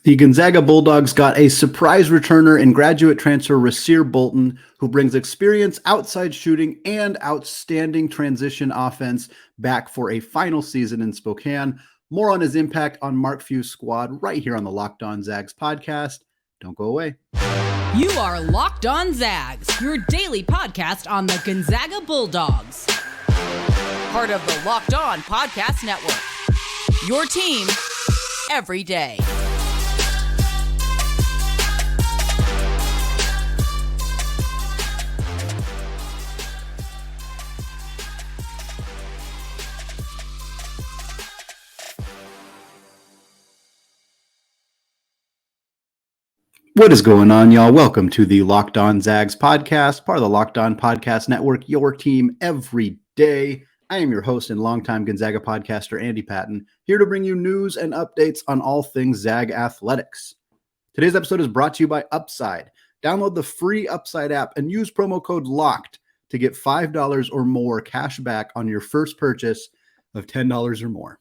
The Gonzaga Bulldogs got a surprise returner in graduate transfer Rasir Bolton, who brings experience outside shooting and outstanding transition offense back for a final season in Spokane. More on his impact on Mark Few's squad right here on the Locked On Zags podcast. Don't go away. You are Locked On Zags, your daily podcast on the Gonzaga Bulldogs. Part of the Locked On Podcast Network. Your team every day. What is going on, y'all? Welcome to the Locked On Zags podcast, part of the Locked On Podcast Network, your team every day. I am your host and longtime Gonzaga podcaster, Andy Patton, here to bring you news and updates on all things Zag athletics. Today's episode is brought to you by Upside. Download the free Upside app and use promo code LOCKED to get $5 or more cash back on your first purchase of $10 or more.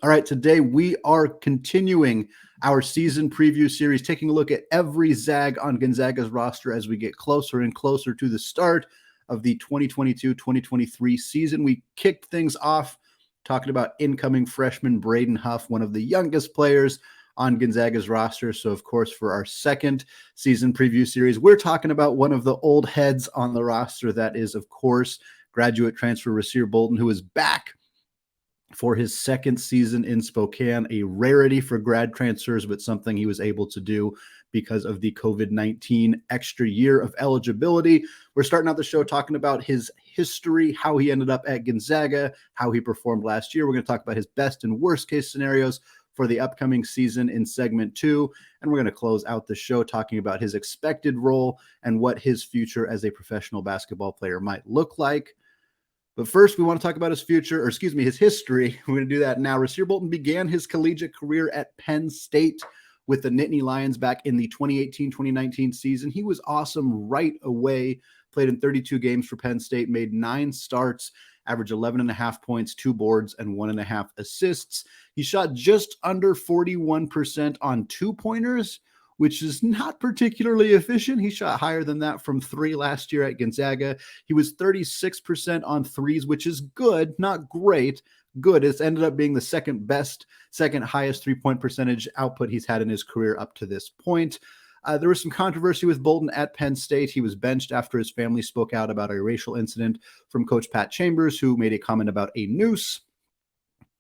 All right, today we are continuing our season preview series, taking a look at every Zag on Gonzaga's roster as we get closer and closer to the start of the 2022-2023 season. We kicked things off talking about incoming freshman Braden Huff, one of the youngest players on Gonzaga's roster. So, of course, for our second season preview series, we're talking about one of the old heads on the roster. That is, of course, graduate transfer Rasir Bolton, who is back for his second season in Spokane, a rarity for grad transfers, but something he was able to do because of the COVID-19 extra year of eligibility. We're starting out the show talking about his history, how he ended up at Gonzaga, how he performed last year. We're going to talk about his best and worst case scenarios for the upcoming season in segment 2. And we're going to close out the show talking about his expected role and what his future as a professional basketball player might look like. But first, we want to talk about his history. We're going to do that now. Rasir Bolton began his collegiate career at Penn State with the Nittany Lions back in the 2018-2019 season. He was awesome right away, played in 32 games for Penn State, made 9 starts, averaged 11.5 points, 2 boards, and 1.5 assists. He shot just under 41% on 2-pointers, which is not particularly efficient. He shot higher than that from 3 last year at Gonzaga. He was 36% on threes, which is good, not great. Good. It's ended up being the second highest 3-point percentage output he's had in his career up to this point. There was some controversy with Bolton at Penn State. He was benched after his family spoke out about a racial incident from Coach Pat Chambers, who made a comment about a noose.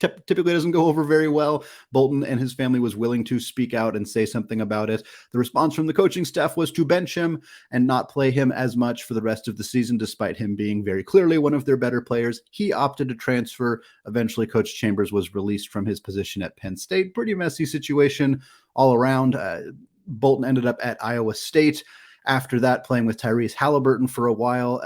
Typically doesn't go over very well. Bolton and his family was willing to speak out and say something about it. The response from the coaching staff was to bench him and not play him as much for the rest of the season, despite him being very clearly one of their better players. He opted to transfer. Eventually, Coach Chambers was released from his position at Penn State. Pretty messy situation all around. Bolton ended up at Iowa State. After that, playing with Tyrese Halliburton for a while.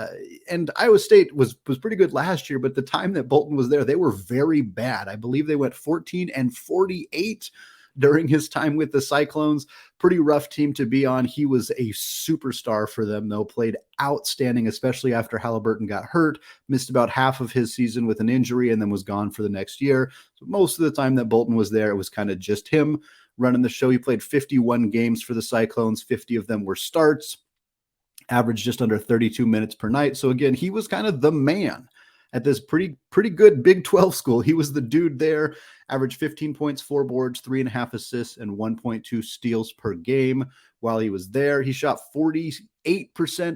And Iowa State was pretty good last year, but the time that Bolton was there, they were very bad. I believe they went 14-48 during his time with the Cyclones. Pretty rough team to be on. He was a superstar for them, though, played outstanding, especially after Halliburton got hurt, missed about half of his season with an injury, and then was gone for the next year. So most of the time that Bolton was there, it was kind of just him running the show. He played 51 games for the Cyclones. 50 of them were starts, averaged just under 32 minutes per night. So again, he was kind of the man at this pretty good Big 12 school. He was the dude there, averaged 15 points, 4 boards, 3.5 assists, and 1.2 steals per game while he was there. He shot 48%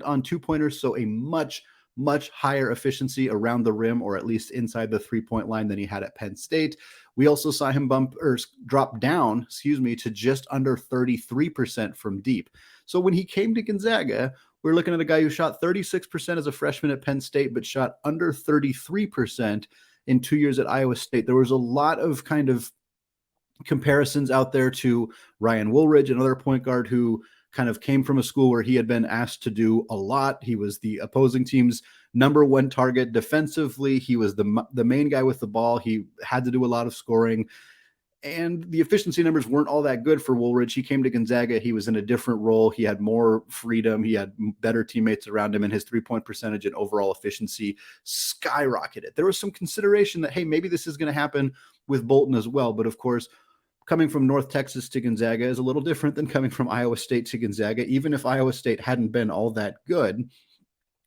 on 2-pointers, so a much higher efficiency around the rim, or at least inside the 3-point line, than he had at Penn State. We also saw him drop down, to just under 33% from deep. So when he came to Gonzaga, we're looking at a guy who shot 36% as a freshman at Penn State, but shot under 33% in 2 years at Iowa State. There was a lot of kind of comparisons out there to Ryan Woolridge, another point guard who kind of came from a school where he had been asked to do a lot. He was the opposing team's number 1 target defensively. He was the main guy with the ball. He had to do a lot of scoring. And the efficiency numbers weren't all that good for Woolridge. He came to Gonzaga. He was in a different role. He had more freedom. He had better teammates around him, and his 3-point percentage and overall efficiency skyrocketed. There was some consideration that, hey, maybe this is going to happen with Bolton as well. But of course, coming from North Texas to Gonzaga is a little different than coming from Iowa State to Gonzaga, even if Iowa State hadn't been all that good.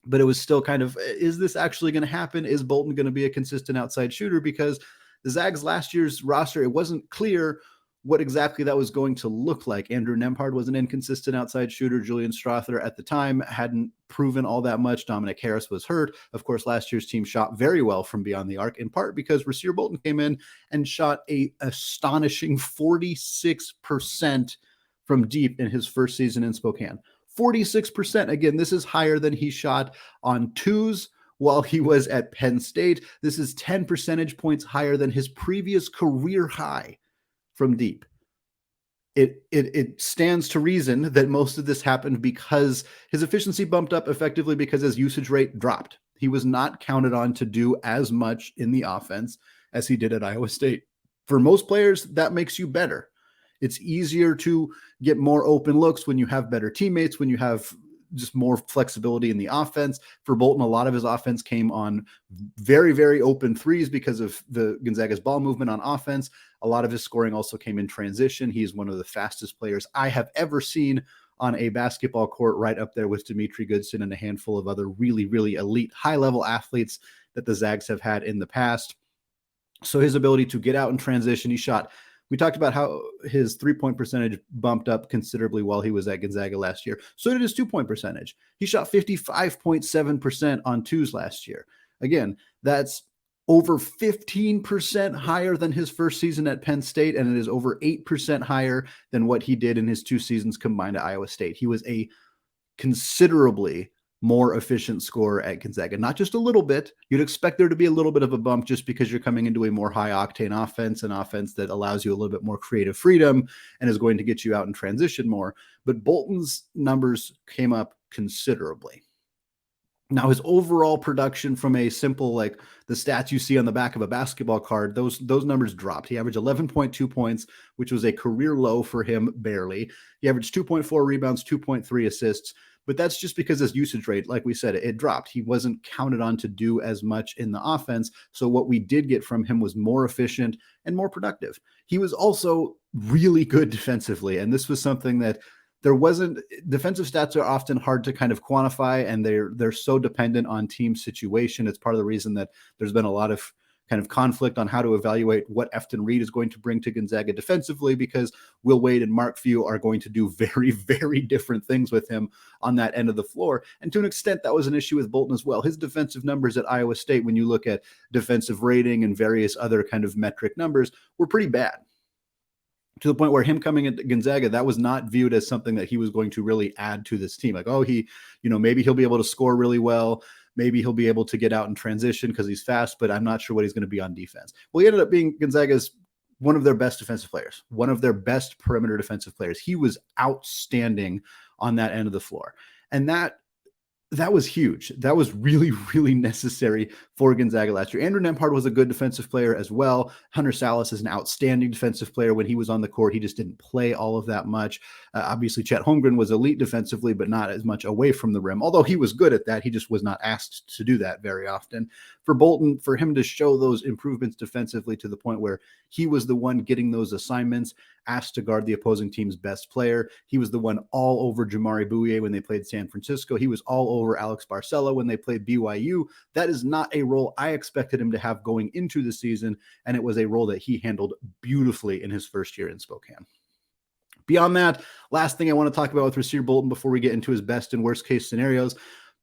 But it was still kind of, is this actually going to happen? Is Bolton going to be a consistent outside shooter? Because the Zags last year's roster, it wasn't clear what exactly that was going to look like. Andrew Nembhard was an inconsistent outside shooter. Julian Strother at the time hadn't proven all that much. Dominic Harris was hurt. Of course, last year's team shot very well from beyond the arc, in part because Rasir Bolton came in and shot a astonishing 46% from deep in his first season in Spokane. 46%. Again, this is higher than he shot on twos while he was at Penn State. This is 10 percentage points higher than his previous career high from deep. It stands to reason that most of this happened because his efficiency bumped up effectively because his usage rate dropped. He was not counted on to do as much in the offense as he did at Iowa State. For most players, that makes you better. It's easier to get more open looks when you have better teammates, when you have just more flexibility in the offense. For Bolton, a lot of his offense came on very, very open threes because of the Gonzaga's ball movement on offense. A lot of his scoring also came in transition. He's one of the fastest players I have ever seen on a basketball court, right up there with Dimitri Goodson and a handful of other really, really elite high-level athletes that the Zags have had in the past. So his ability to get out in transition, we talked about how his three-point percentage bumped up considerably while he was at Gonzaga last year. So did his two-point percentage. He shot 55.7% on twos last year. Again, that's over 15% higher than his first season at Penn State, and it is over 8% higher than what he did in his two seasons combined at Iowa State. He was a considerably more efficient scorer at Gonzaga, not just a little bit. You'd expect there to be a little bit of a bump just because you're coming into a more high octane offense, an offense that allows you a little bit more creative freedom and is going to get you out in transition more. But Bolton's numbers came up considerably. Now, his overall production from a simple, like the stats you see on the back of a basketball card, those numbers dropped. He averaged 11.2 points, which was a career low for him, barely. He averaged 2.4 rebounds, 2.3 assists. But that's just because his usage rate, like we said, it dropped. He wasn't counted on to do as much in the offense. So what we did get from him was more efficient and more productive. He was also really good defensively. And this was something that defensive stats are often hard to kind of quantify, and they're so dependent on team situation. It's part of the reason that there's been a lot of kind of conflict on how to evaluate what Efton Reed is going to bring to Gonzaga defensively, because Will Wade and Mark Few are going to do very, very different things with him on that end of the floor. And to an extent, that was an issue with Bolton as well. His defensive numbers at Iowa State, when you look at defensive rating and various other kind of metric numbers, were pretty bad. To the point where him coming into Gonzaga, that was not viewed as something that he was going to really add to this team. Like, maybe he'll be able to score really well. Maybe he'll be able to get out in transition because he's fast, but I'm not sure what he's going to be on defense. Well, he ended up being Gonzaga's one of their best defensive players, one of their best perimeter defensive players. He was outstanding on that end of the floor. And that was huge. That was really, really necessary for Gonzaga last year. Andrew Nembhard was a good defensive player as well. Hunter Salas is an outstanding defensive player. When he was on the court, he just didn't play all of that much. Obviously, Chet Holmgren was elite defensively, but not as much away from the rim. Although he was good at that, he just was not asked to do that very often. For Bolton, for him to show those improvements defensively to the point where he was the one getting those assignments, asked to guard the opposing team's best player. He was the one all over Jamari Bouye when they played San Francisco. He was all over Alex Barcelo when they played BYU. That is not a role I expected him to have going into the season, and it was a role that he handled beautifully in his first year in Spokane. Beyond that, last thing I want to talk about with Rasir Bolton before we get into his best and worst case scenarios,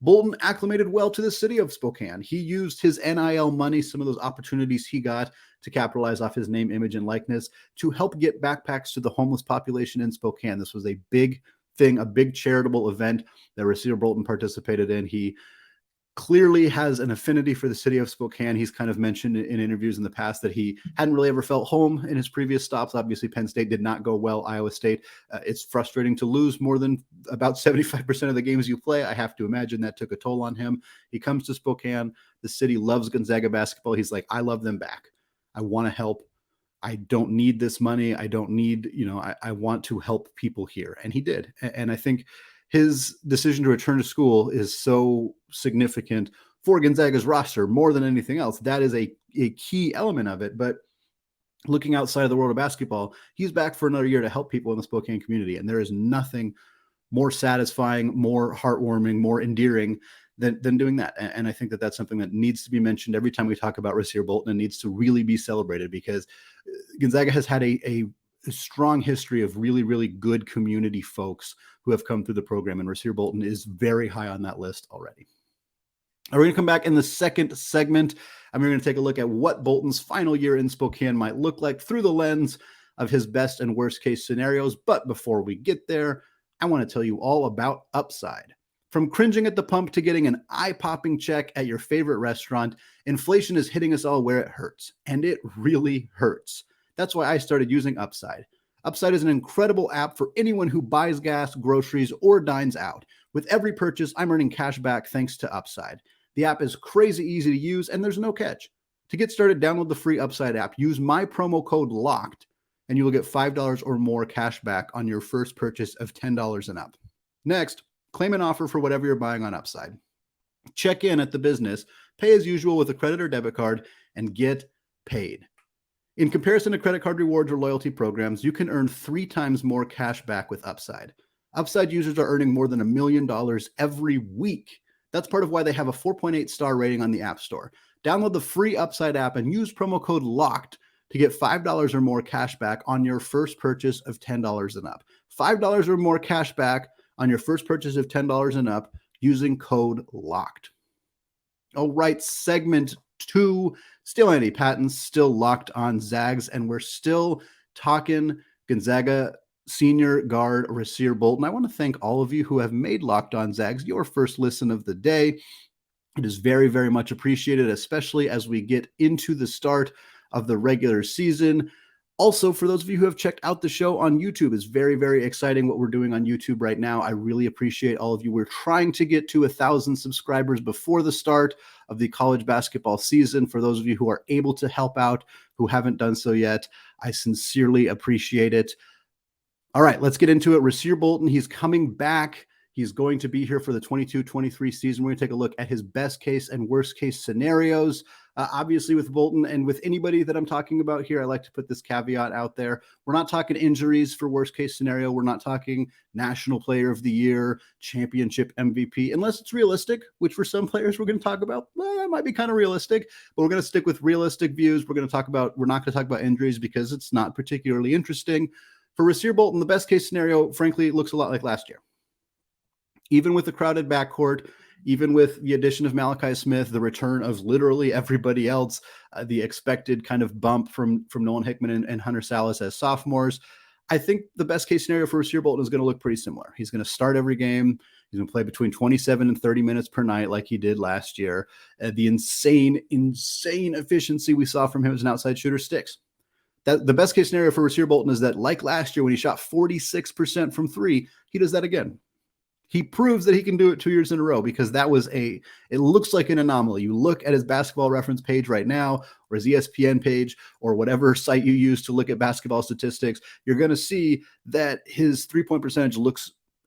Bolton acclimated well to the city of Spokane. He used his NIL money, some of those opportunities he got to capitalize off his name, image, and likeness to help get backpacks to the homeless population in Spokane. This was a big thing, a big charitable event that Rasir Bolton participated in. He clearly has an affinity for the city of Spokane. He's kind of mentioned in interviews in the past that he hadn't really ever felt home in his previous stops. Obviously, Penn State did not go well. Iowa State, it's frustrating to lose more than about 75% of the games you play. I have to imagine that took a toll on him. He comes to Spokane. The city loves Gonzaga basketball. He's like, I love them back. I want to help. I don't need this money. I don't need, I want to help people here. And he did. And I think his decision to return to school is so significant for Gonzaga's roster more than anything else. That is a key element of it. But looking outside of the world of basketball, he's back for another year to help people in the Spokane community. And there is nothing more satisfying, more heartwarming, more endearing than doing that. And I think that that's something that needs to be mentioned every time we talk about Rasir Bolton and needs to really be celebrated, because Gonzaga has had a strong history of really, really good community folks who have come through the program. And Rasir Bolton is very high on that list already. We're going to come back in the second segment, and we're going to take a look at what Bolton's final year in Spokane might look like through the lens of his best and worst case scenarios. But before we get there, I want to tell you all about Upside. From cringing at the pump to getting an eye-popping check at your favorite restaurant, inflation is hitting us all where it hurts, and it really hurts. That's why I started using Upside. Upside is an incredible app for anyone who buys gas, groceries, or dines out. With every purchase, I'm earning cash back thanks to Upside. The app is crazy easy to use, and there's no catch. To get started, download the free Upside app. Use my promo code LOCKED, and you will get $5 or more cash back on your first purchase of $10 and up. Next, claim an offer for whatever you're buying on Upside. Check in at the business, pay as usual with a credit or debit card, and get paid. In comparison to credit card rewards or loyalty programs, you can earn 3 times more cash back with Upside. Upside users are earning more than $1 million every week. That's part of why they have a 4.8 star rating on the App Store. Download the free Upside app and use promo code LOCKED to get $5 or more cash back on your first purchase of $10 and up. $5 or more cash back on your first purchase of $10 and up using code LOCKED. All right, segment 2, still Andy Patton, still locked on Zags, and we're still talking Gonzaga senior guard Rasir Bolton. I want to thank all of you who have made Locked On Zags your first listen of the day. It is very, very much appreciated, especially as we get into the start of the regular season. Also, for those of you who have checked out the show on YouTube, it's very, very exciting what we're doing on YouTube right now. I really appreciate all of you. We're trying to get to 1,000 subscribers before the start of the college basketball season. For those of you who are able to help out, who haven't done so yet, I sincerely appreciate it. All right, let's get into it. Rasir Bolton, he's coming back. He's going to be here for the 22-23 season. We're going to take a look at his best case and worst case scenarios. Obviously, with Bolton and with anybody that I'm talking about here, I like to put this caveat out there. We're not talking injuries for worst case scenario. We're not talking National Player of the Year, championship MVP, unless it's realistic, which for some players we're going to talk about. It might be kind of realistic, but we're going to stick with realistic views. We're not going to talk about injuries because it's not particularly interesting. For Rasir Bolton, the best case scenario, frankly, looks a lot like last year. Even with the crowded backcourt, even with the addition of Malachi Smith, the return of literally everybody else, the expected kind of bump from Nolan Hickman and Hunter Salas as sophomores, I think the best case scenario for Rasir Bolton is going to look pretty similar. He's going to start every game. He's going to play between 27 and 30 minutes per night like he did last year. The insane efficiency we saw from him as an outside shooter sticks. The best case scenario for Rasir Bolton is that, like last year when he shot 46% from 3, he does that again. He proves that he can do it 2 years in a row, because it looks like an anomaly. You look at his basketball reference page right now, or his ESPN page, or whatever site you use to look at basketball statistics, you're going to see that his 3-point percentage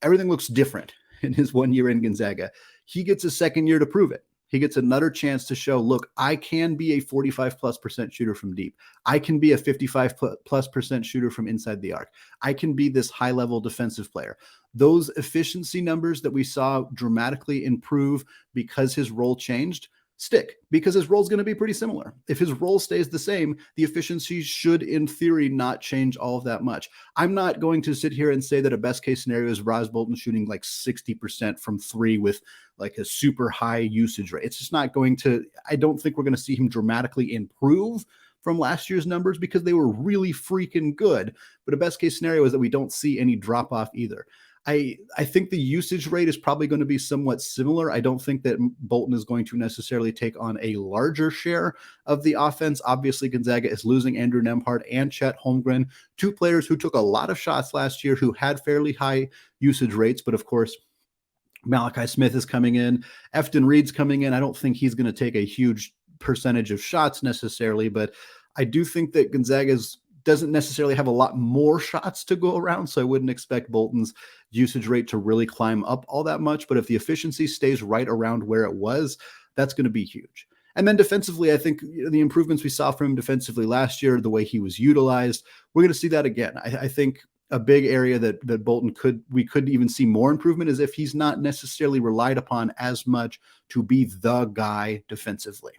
everything looks different in his 1 year in Gonzaga. He gets a second year to prove it. He gets another chance to show, look, I can be a 45+% shooter from deep. I can be a 55+% shooter from inside the arc. I can be this high-level defensive player. Those efficiency numbers that we saw dramatically improve because his role changed stick, because his role is going to be pretty similar. If his role stays the same, the efficiency should, in theory, not change all of that much. I'm not going to sit here and say that a best case scenario is Rasir Bolton shooting like 60% from 3 with like a super high usage rate. It's just not going to, I don't think we're going to see him dramatically improve from last year's numbers, because they were really freaking good. But a best case scenario is that we don't see any drop off either. I think the usage rate is probably going to be somewhat similar. I don't think that Bolton is going to necessarily take on a larger share of the offense. Obviously, Gonzaga is losing Andrew Nembhard and Chet Holmgren, 2 players who took a lot of shots last year, who had fairly high usage rates. But of course, Malachi Smith is coming in. Efton Reed's coming in. I don't think he's going to take a huge percentage of shots necessarily, but I do think that Gonzaga's doesn't necessarily have a lot more shots to go around, so I wouldn't expect Bolton's usage rate to really climb up all that much. But if the efficiency stays right around where it was, that's going to be huge. And then defensively, I think the improvements we saw from him defensively last year, the way he was utilized, we're going to see that again. I think a big area that Bolton we could even see more improvement is if he's not necessarily relied upon as much to be the guy defensively.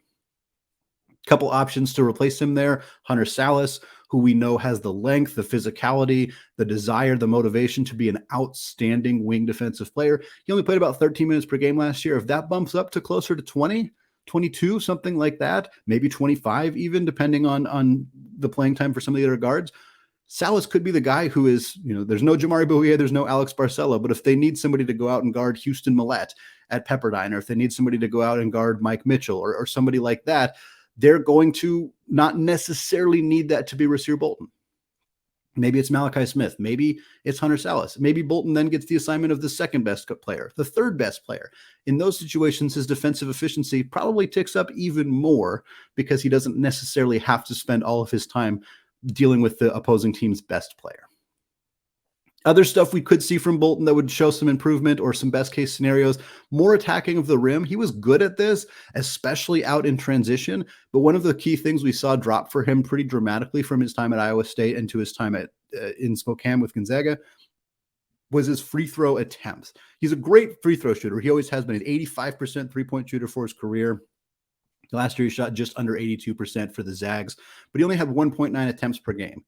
Couple options to replace him there. Hunter Salas, who we know has the length, the physicality, the desire, the motivation to be an outstanding wing defensive player. He only played about 13 minutes per game last year. If that bumps up to closer to 20, 22, something like that, maybe 25 even, depending on the playing time for some of the other guards, Salas could be the guy who is, there's no Jamari Bouhier, there's no Alex Barcelo, but if they need somebody to go out and guard Houston Millette at Pepperdine, or if they need somebody to go out and guard Mike Mitchell or somebody like that, they're going to not necessarily need that to be Rasir Bolton. Maybe it's Malachi Smith. Maybe it's Hunter Salas. Maybe Bolton then gets the assignment of the second best player, the third best player. In those situations, his defensive efficiency probably ticks up even more because he doesn't necessarily have to spend all of his time dealing with the opposing team's best player. Other stuff we could see from Bolton that would show some improvement or some best case scenarios, more attacking of the rim. He was good at this, especially out in transition. But one of the key things we saw drop for him pretty dramatically from his time at Iowa State and to his time in Spokane with Gonzaga was his free throw attempts. He's a great free throw shooter. He always has been an 85% three-point shooter for his career. Last year, he shot just under 82% for the Zags, but he only had 1.9 attempts per game.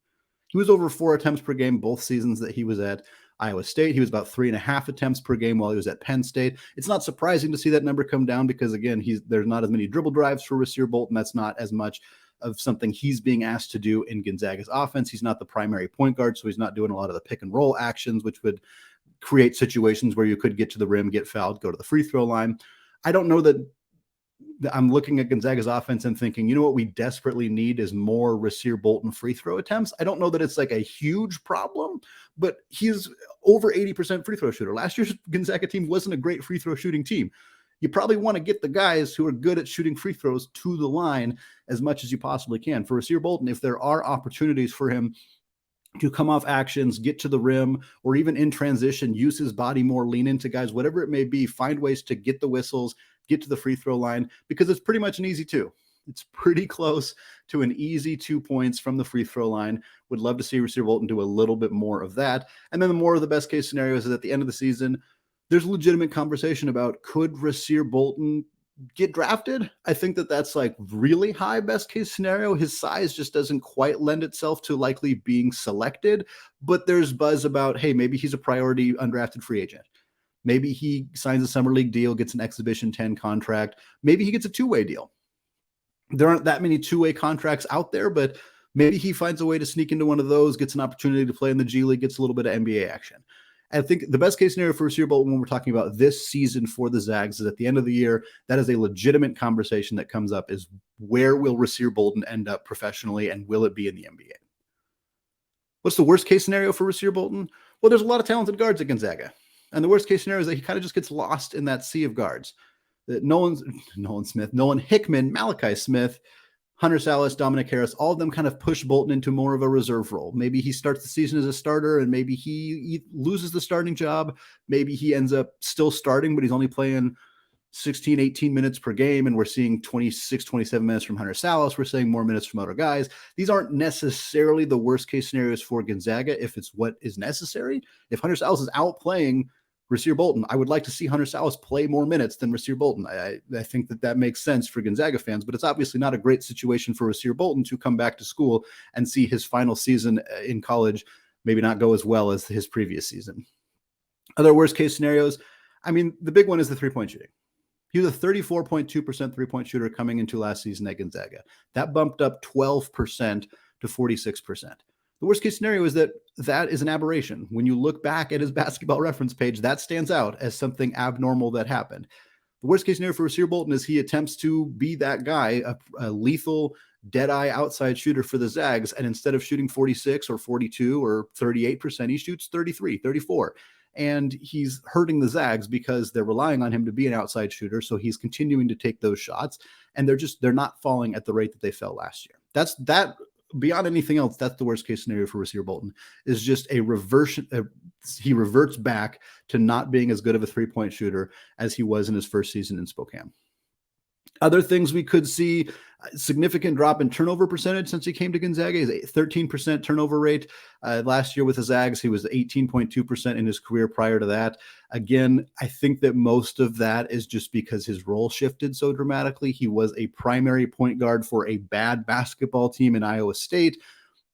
He was over 4 attempts per game both seasons that he was at Iowa State. He was about 3.5 attempts per game while he was at Penn State. It's not surprising to see that number come down because, again, there's not as many dribble drives for Rasir Bolton. That's not as much of something he's being asked to do in Gonzaga's offense. He's not the primary point guard, so he's not doing a lot of the pick and roll actions, which would create situations where you could get to the rim, get fouled, go to the free throw line. I don't know that I'm looking at Gonzaga's offense and thinking, you know what we desperately need is more Rasir Bolton free throw attempts. I don't know that it's like a huge problem, but he's over 80% free throw shooter. Last year's Gonzaga team wasn't a great free throw shooting team. You probably want to get the guys who are good at shooting free throws to the line as much as you possibly can. For Rasir Bolton, if there are opportunities for him to come off actions, get to the rim, or even in transition, use his body more, lean into guys, whatever it may be, find ways to get the whistles, get to the free throw line, because it's pretty much an easy 2. It's pretty close to an easy 2 points from the free throw line. Would love to see Rasir Bolton do a little bit more of that. And then the more of the best case scenarios is at the end of the season, there's legitimate conversation about could Rasir Bolton get drafted? I think that's like really high best case scenario. His size just doesn't quite lend itself to likely being selected, but there's buzz about, hey, maybe he's a priority undrafted free agent. Maybe he signs a summer league deal, gets an exhibition 10 contract. Maybe he gets a 2-way deal. There aren't that many 2-way contracts out there, but maybe he finds a way to sneak into one of those, gets an opportunity to play in the G League, gets a little bit of NBA action. I think the best case scenario for Rasir Bolton when we're talking about this season for the Zags is at the end of the year, that is a legitimate conversation that comes up is where will Rasir Bolton end up professionally and will it be in the NBA? What's the worst case scenario for Rasir Bolton? Well, there's a lot of talented guards at Gonzaga. And the worst case scenario is that he kind of just gets lost in that sea of guards. That Nolan Hickman, Malachi Smith, Hunter Salas, Dominic Harris, all of them kind of push Bolton into more of a reserve role. Maybe he starts the season as a starter and maybe he loses the starting job. Maybe he ends up still starting, but he's only playing 16, 18 minutes per game. And we're seeing 26, 27 minutes from Hunter Salas. We're seeing more minutes from other guys. These aren't necessarily the worst case scenarios for Gonzaga if it's what is necessary. If Hunter Salas is out playing Rasir Bolton, I would like to see Hunter Salas play more minutes than Rasir Bolton. I think that makes sense for Gonzaga fans, but it's obviously not a great situation for Rasir Bolton to come back to school and see his final season in college maybe not go as well as his previous season. Other worst case scenarios, the big one is the three-point shooting. He was a 34.2% three-point shooter coming into last season at Gonzaga. That bumped up 12% to 46%. The worst case scenario is that is an aberration. When you look back at his basketball reference page, that stands out as something abnormal that happened. The worst case scenario for Rasir Bolton is he attempts to be that guy, a lethal, dead-eye outside shooter for the Zags, and instead of shooting 46 or 42 or 38%, he shoots 33, 34. And he's hurting the Zags because they're relying on him to be an outside shooter, so he's continuing to take those shots, and they're not falling at the rate that they fell last year. That beyond anything else, that's the worst case scenario for Rasir Bolton, is just a reversion. He reverts back to not being as good of a three-point shooter as he was in his first season in Spokane. Other things we could see, significant drop in turnover percentage since he came to Gonzaga. He's a 13% turnover rate. Last year with the Zags, he was 18.2% in his career prior to that. Again, I think that most of that is just because his role shifted so dramatically. He was a primary point guard for a bad basketball team in Iowa State.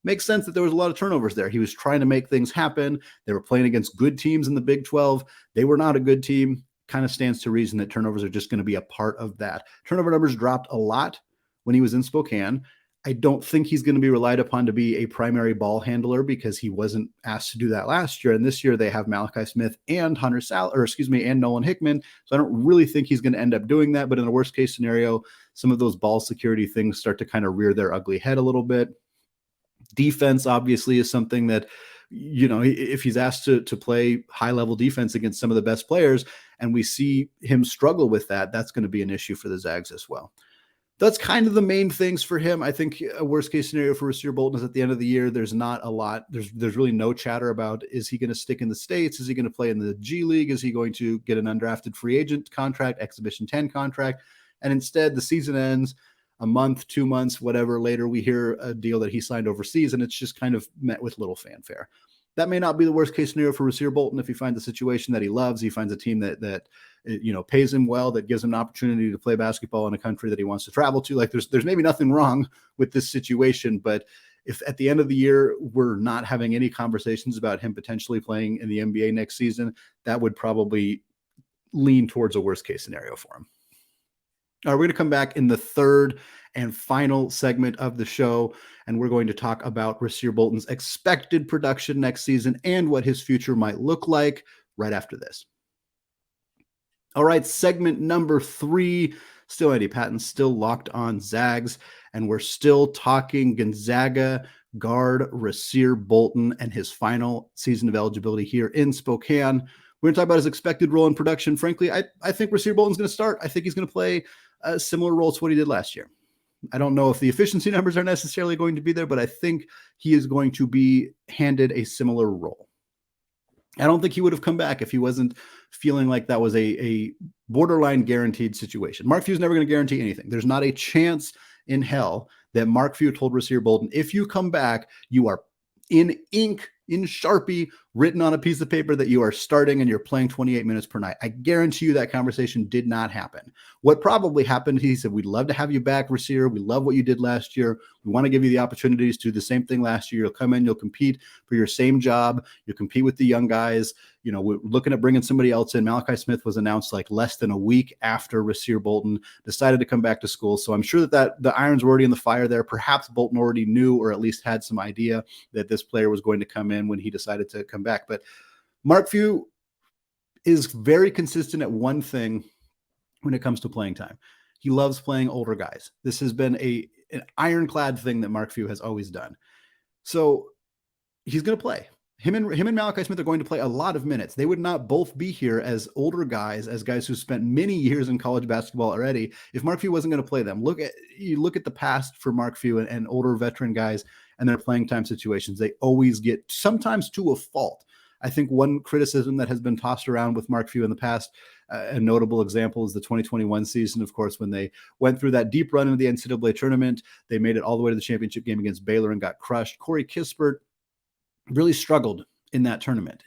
Makes sense that there was a lot of turnovers there. He was trying to make things happen. They were playing against good teams in the Big 12. They were not a good team. Kind of stands to reason that turnovers are just going to be a part of that. Turnover numbers dropped a lot when he was in Spokane. I don't think he's going to be relied upon to be a primary ball handler because he wasn't asked to do that last year. And this year they have Malachi Smith and and Nolan Hickman. So I don't really think he's going to end up doing that. But in a worst case scenario, some of those ball security things start to kind of rear their ugly head a little bit. Defense obviously is something that, if he's asked to play high level defense against some of the best players and we see him struggle with that, that's going to be an issue for the Zags as well. That's kind of the main things for him. I think a worst case scenario for Rasir Bolton is at the end of the year, there's not a lot. There's really no chatter about, is he going to stick in the States? Is he going to play in the G League? Is he going to get an undrafted free agent contract, Exhibition 10 contract? And instead the season ends a month, 2 months, whatever later, we hear a deal that he signed overseas, and it's just kind of met with little fanfare. That may not be the worst case scenario for Rasir Bolton if he finds a situation that he loves. He finds a team that pays him well, that gives him an opportunity to play basketball in a country that he wants to travel to. Like there's maybe nothing wrong with this situation, but if at the end of the year we're not having any conversations about him potentially playing in the NBA next season, that would probably lean towards a worst case scenario for him. All right, we're going to come back in the third and final segment of the show, and we're going to talk about Rasir Bolton's expected production next season and what his future might look like right after this. All right, segment number 3, still Andy Patton, still locked on Zags, and we're still talking Gonzaga guard Rasir Bolton and his final season of eligibility here in Spokane. We're going to talk about his expected role in production. Frankly, I think Rasir Bolton's going to start. I think he's going to play a similar role to what he did last year. I don't know if the efficiency numbers are necessarily going to be there, but I think he is going to be handed a similar role. I don't think he would have come back if he wasn't feeling like that was a borderline guaranteed situation. Mark Few's never going to guarantee anything. There's not a chance in hell that Mark Few told Rasir Bolton, if you come back, you are in ink, in Sharpie, written on a piece of paper that you are starting and you're playing 28 minutes per night. I guarantee you that conversation did not happen. What probably happened, he said, we'd love to have you back, Rasir. We love what you did last year. We want to give you the opportunities to do the same thing last year. You'll come in, you'll compete for your same job. You'll compete with the young guys. We're looking at bringing somebody else in. Malachi Smith was announced like less than a week after Rasir Bolton decided to come back to school. So I'm sure that the irons were already in the fire there. Perhaps Bolton already knew, or at least had some idea that this player was going to come in when he decided to come back. But Mark Few is very consistent at one thing when it comes to playing time. He loves playing older guys. This has been an ironclad thing that Mark Few has always done. So he's going to play. Him and Malachi Smith are going to play a lot of minutes. They would not both be here as older guys, as guys who spent many years in college basketball already, if Mark Few wasn't going to play them. Look at the past for Mark Few and older veteran guys and their playing time situations. They always get, sometimes to a fault. I think one criticism that has been tossed around with Mark Few in the past, a notable example is the 2021 season, of course, when they went through that deep run into the NCAA tournament. They made it all the way to the championship game against Baylor and got crushed. Corey Kispert really struggled in that tournament.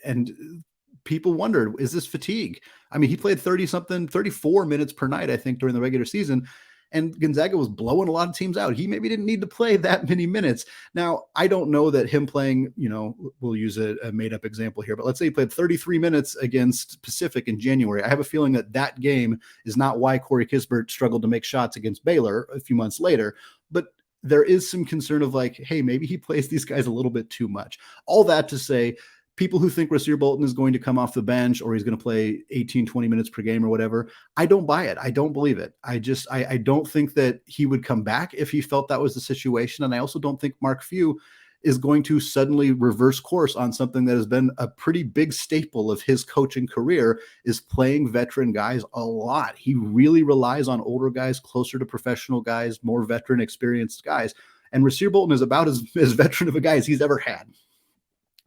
And people wondered, is this fatigue? I mean, he played 34 minutes per night, I think, during the regular season, and Gonzaga was blowing a lot of teams out. He maybe didn't need to play that many minutes. Now, I don't know that him playing, we'll use a made-up example here, but let's say he played 33 minutes against Pacific in January. I have a feeling that game is not why Corey Kispert struggled to make shots against Baylor a few months later, but there is some concern of like, hey, maybe he plays these guys a little bit too much. All that to say, people who think Rasir Bolton is going to come off the bench or he's going to play 18, 20 minutes per game or whatever, I don't buy it. I don't believe it. I don't think that he would come back if he felt that was the situation. And I also don't think Mark Few is going to suddenly reverse course on something that has been a pretty big staple of his coaching career, is playing veteran guys a lot. He really relies on older guys, closer to professional guys, more veteran experienced guys. And Rasir Bolton is about as veteran of a guy as he's ever had.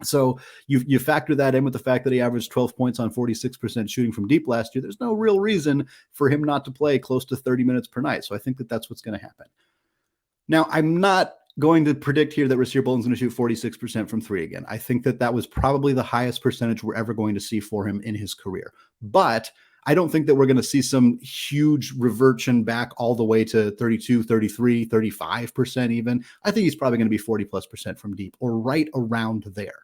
So you factor that in with the fact that he averaged 12 points on 46% shooting from deep last year. There's no real reason for him not to play close to 30 minutes per night. So I think that that's what's going to happen. Now, I'm not going to predict here that Rasir Bolton's going to shoot 46% from three again. I think that that was probably the highest percentage we're ever going to see for him in his career. But I don't think that we're going to see some huge reversion back all the way to 32, 33, 35% even. I think he's probably going to be 40+% from deep or right around there.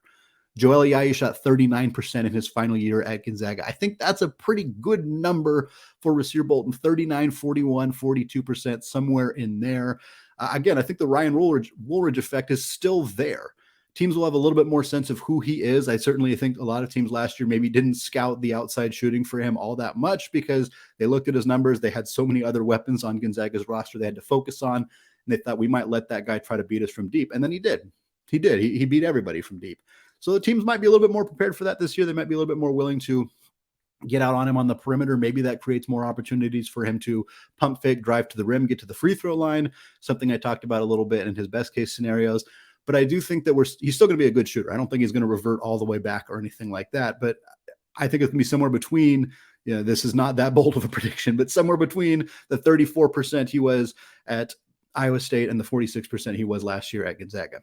Joel Ayayi shot 39% in his final year at Gonzaga. I think that's a pretty good number for Rasir Bolton, 39, 41, 42%, somewhere in there. Again, I think the Ryan Woolridge effect is still there. Teams will have a little bit more sense of who he is. I certainly think a lot of teams last year maybe didn't scout the outside shooting for him all that much because they looked at his numbers. They had so many other weapons on Gonzaga's roster they had to focus on, and they thought we might let that guy try to beat us from deep. And then he did. He did. He beat everybody from deep. So the teams might be a little bit more prepared for that this year. They might be a little bit more willing to get out on him on the perimeter. Maybe that creates more opportunities for him to pump fake, drive to the rim, get to the free throw line, something I talked about a little bit in his best case scenarios. But I do think that he's still going to be a good shooter. I don't think he's going to revert all the way back or anything like that. But I think it's going to be somewhere between, this is not that bold of a prediction, but somewhere between the 34% he was at Iowa State and the 46% he was last year at Gonzaga.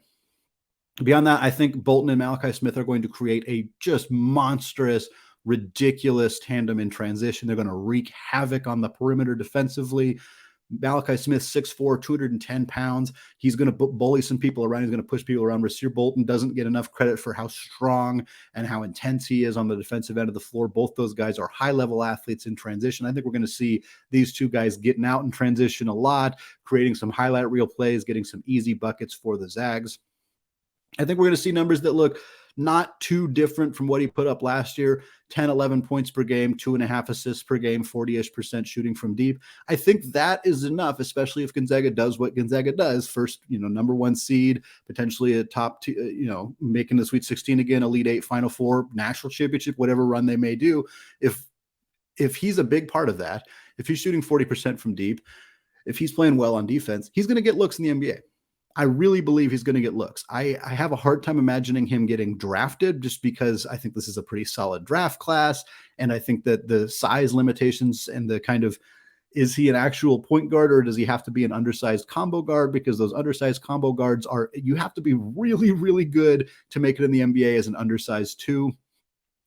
Beyond that, I think Bolton and Malachi Smith are going to create a just monstrous, ridiculous tandem in transition. They're going to wreak havoc on the perimeter defensively. Malachi Smith, 6'4", 210 pounds. He's going to bully some people around. He's going to push people around. Rasir Bolton doesn't get enough credit for how strong and how intense he is on the defensive end of the floor. Both those guys are high-level athletes in transition. I think we're going to see these two guys getting out in transition a lot, creating some highlight reel plays, getting some easy buckets for the Zags. I think we're going to see numbers that look not too different from what he put up last year, 10, 11 points per game, 2.5 assists per game, 40-ish% shooting from deep. I think that is enough, especially if Gonzaga does what Gonzaga does. First, number one seed, potentially a top two, making the Sweet 16 again, Elite Eight, Final Four, national championship, whatever run they may do. If he's a big part of that, if he's shooting 40% from deep, if he's playing well on defense, he's going to get looks in the NBA. I really believe he's going to get looks. I have a hard time imagining him getting drafted just because I think this is a pretty solid draft class. And I think that the size limitations and the kind of, is he an actual point guard or does he have to be an undersized combo guard? Because those undersized combo guards you have to be really, really good to make it in the NBA as an undersized two.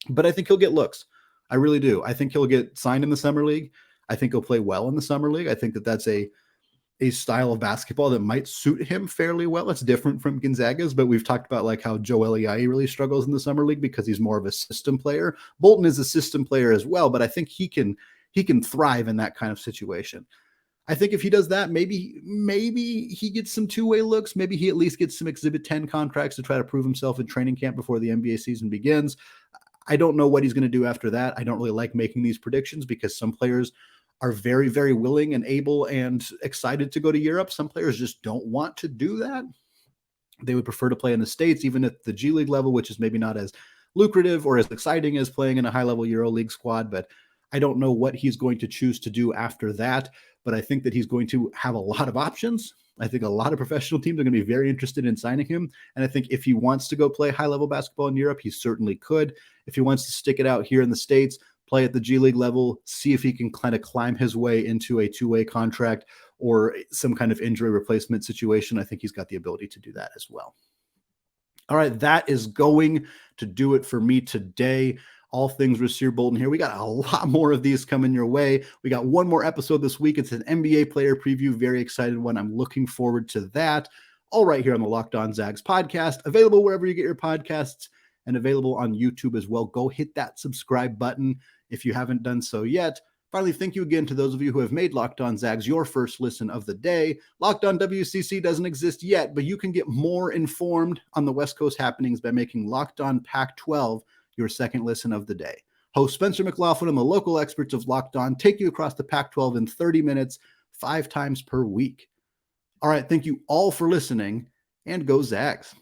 But I think he'll get looks. I really do. I think he'll get signed in the summer league. I think he'll play well in the summer league. I think that that's a style of basketball that might suit him fairly well. It's different from Gonzaga's, but we've talked about like how Joel Ayayi really struggles in the summer league because he's more of a system player. Bolton is a system player as well, but I think he can thrive in that kind of situation. I think if he does that, maybe he gets some two-way looks. Maybe he at least gets some Exhibit 10 contracts to try to prove himself in training camp before the NBA season begins. I don't know what he's going to do after that. I don't really like making these predictions because some players are very, very willing and able and excited to go to Europe. Some players just don't want to do that. They would prefer to play in the States, even at the G League level, which is maybe not as lucrative or as exciting as playing in a high-level EuroLeague squad. But I don't know what he's going to choose to do after that. But I think that he's going to have a lot of options. I think a lot of professional teams are going to be very interested in signing him. And I think if he wants to go play high-level basketball in Europe, he certainly could. If he wants to stick it out here in the States, play at the G League level, see if he can kind of climb his way into a two-way contract or some kind of injury replacement situation, I think he's got the ability to do that as well. All right, that is going to do it for me today. All things Rasir Bolton here. We got a lot more of these coming your way. We got one more episode this week. It's an NBA player preview. Very excited one. I'm looking forward to that. All right here on the Locked On Zags podcast, available wherever you get your podcasts and available on YouTube as well. Go hit that subscribe button if you haven't done so yet. Finally, thank you again to those of you who have made Locked On Zags your first listen of the day. Locked On WCC doesn't exist yet, but you can get more informed on the West Coast happenings by making Locked On Pac-12 your second listen of the day. Host Spencer McLaughlin and the local experts of Locked On take you across the Pac-12 in 30 minutes, 5 times per week. All right, thank you all for listening, and go Zags.